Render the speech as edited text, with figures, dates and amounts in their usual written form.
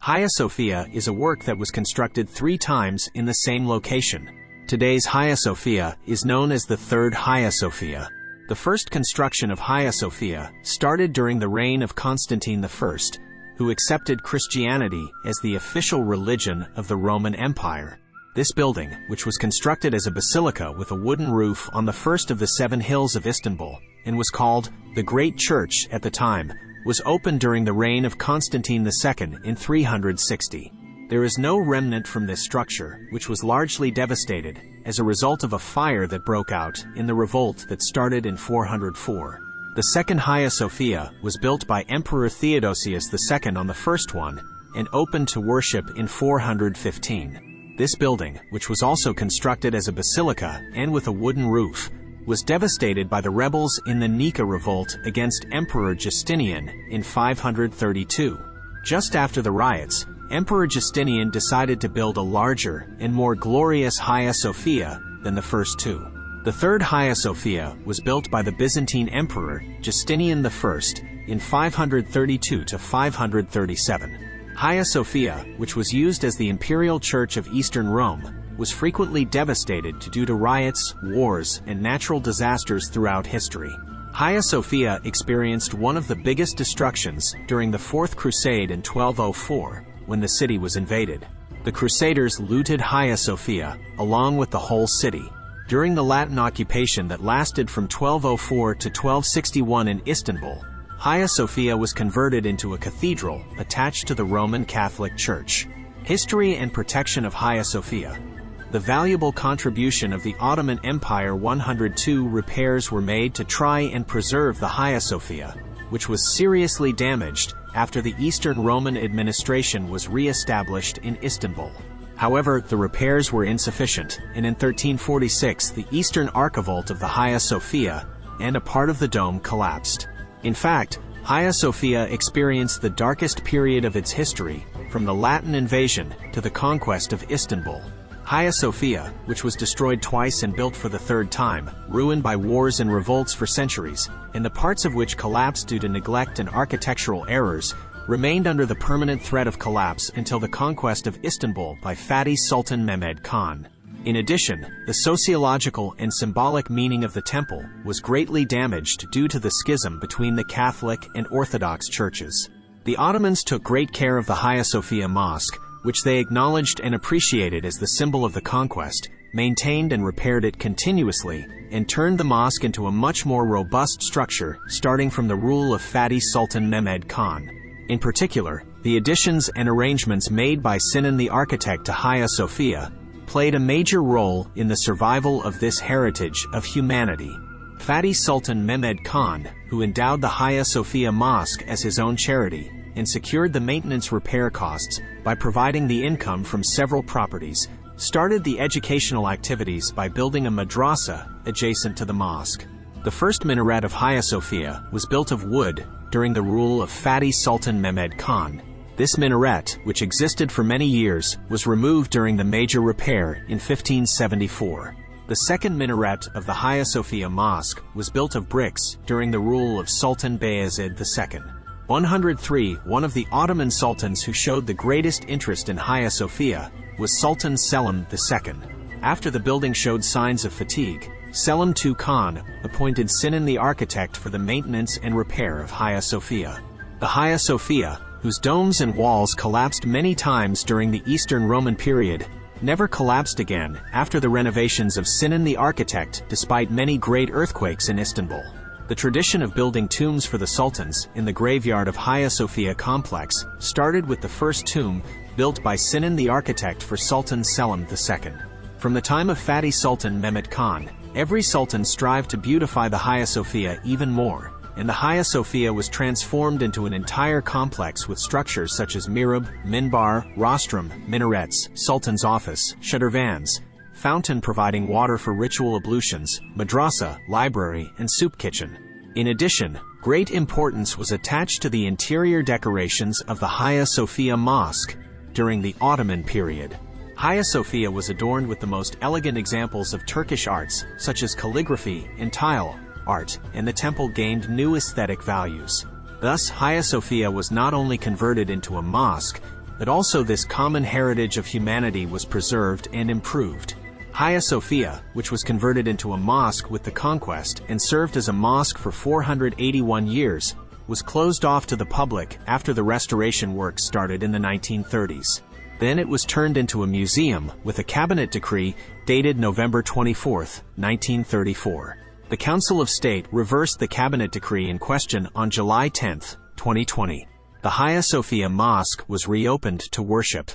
Hagia Sophia is a work that was constructed 3 times in the same location. Today's Hagia Sophia is known as the Third Hagia Sophia. The first construction of Hagia Sophia started during the reign of Constantine I, who accepted Christianity as the official religion of the Roman Empire. This building, which was constructed as a basilica with a wooden roof on the first of the 7 hills of Istanbul, and was called the Great Church at the time, was opened during the reign of Constantine II in 360. There is no remnant from this structure, which was largely devastated as a result of a fire that broke out in the revolt that started in 404. The second Hagia Sophia was built by Emperor Theodosius II on the first one and opened to worship in 415. This building, which was also constructed as a basilica and with a wooden roof, was devastated by the rebels in the Nika revolt against Emperor Justinian in 532. Just after the riots, Emperor Justinian decided to build a larger and more glorious Hagia Sophia than the first 2. The third Hagia Sophia was built by the Byzantine Emperor Justinian I in 532 to 537. Hagia Sophia, which was used as the imperial church of Eastern Rome, was frequently devastated due to riots, wars, and natural disasters throughout history. Hagia Sophia experienced one of the biggest destructions during the Fourth Crusade in 1204, when the city was invaded. The Crusaders looted Hagia Sophia, along with the whole city. During the Latin occupation that lasted from 1204 to 1261 in Istanbul, Hagia Sophia was converted into a cathedral attached to the Roman Catholic Church. History and protection of Hagia Sophia. The valuable contribution of the Ottoman Empire. 102 repairs were made to try and preserve the Hagia Sophia, which was seriously damaged after the Eastern Roman administration was re-established in Istanbul. However, the repairs were insufficient, and in 1346 the eastern archivolt of the Hagia Sophia and a part of the dome collapsed. In fact, Hagia Sophia experienced the darkest period of its history, from the Latin invasion to the conquest of Istanbul. Hagia Sophia, which was destroyed twice and built for the 3rd time, ruined by wars and revolts for centuries, and the parts of which collapsed due to neglect and architectural errors, remained under the permanent threat of collapse until the conquest of Istanbul by Fatih Sultan Mehmed Khan. In addition, the sociological and symbolic meaning of the temple was greatly damaged due to the schism between the Catholic and Orthodox churches. The Ottomans took great care of the Hagia Sophia Mosque, which they acknowledged and appreciated as the symbol of the conquest, maintained and repaired it continuously, and turned the mosque into a much more robust structure starting from the rule of Fatih Sultan Mehmed Khan. In particular, the additions and arrangements made by Sinan the architect to Hagia Sophia played a major role in the survival of this heritage of humanity. Fatih Sultan Mehmed Khan, who endowed the Hagia Sophia Mosque as his own charity, and secured the maintenance repair costs by providing the income from several properties, started the educational activities by building a madrasa adjacent to the mosque. The first minaret of Hagia Sophia was built of wood during the rule of Fatih Sultan Mehmed Khan. This minaret, which existed for many years, was removed during the major repair in 1574. The second minaret of the Hagia Sophia Mosque was built of bricks during the rule of Sultan Bayezid II. 103. One of the Ottoman sultans who showed the greatest interest in Hagia Sophia was Sultan Selim II. After the building showed signs of fatigue, Selim II Khan appointed Sinan the architect for the maintenance and repair of Hagia Sophia. The Hagia Sophia, whose domes and walls collapsed many times during the Eastern Roman period, never collapsed again after the renovations of Sinan the architect despite many great earthquakes in Istanbul. The tradition of building tombs for the sultans in the graveyard of Hagia Sophia complex started with the first tomb built by Sinan the architect for Sultan Selim II. From the time of Fatih Sultan Mehmed Khan, every sultan strived to beautify the Hagia Sophia even more, and the Hagia Sophia was transformed into an entire complex with structures such as mihrab, minbar, rostrum, minarets, sultan's office, shadurvans, fountain providing water for ritual ablutions, madrasa, library, and soup kitchen. In addition, great importance was attached to the interior decorations of the Hagia Sophia Mosque during the Ottoman period. Hagia Sophia was adorned with the most elegant examples of Turkish arts, such as calligraphy and tile art, and the temple gained new aesthetic values. Thus, Hagia Sophia was not only converted into a mosque, but also this common heritage of humanity was preserved and improved. Hagia Sophia, which was converted into a mosque with the conquest and served as a mosque for 481 years, was closed off to the public after the restoration work started in the 1930s. Then it was turned into a museum with a cabinet decree dated November 24, 1934. The Council of State reversed the cabinet decree in question on July 10, 2020. The Hagia Sophia Mosque was reopened to worship.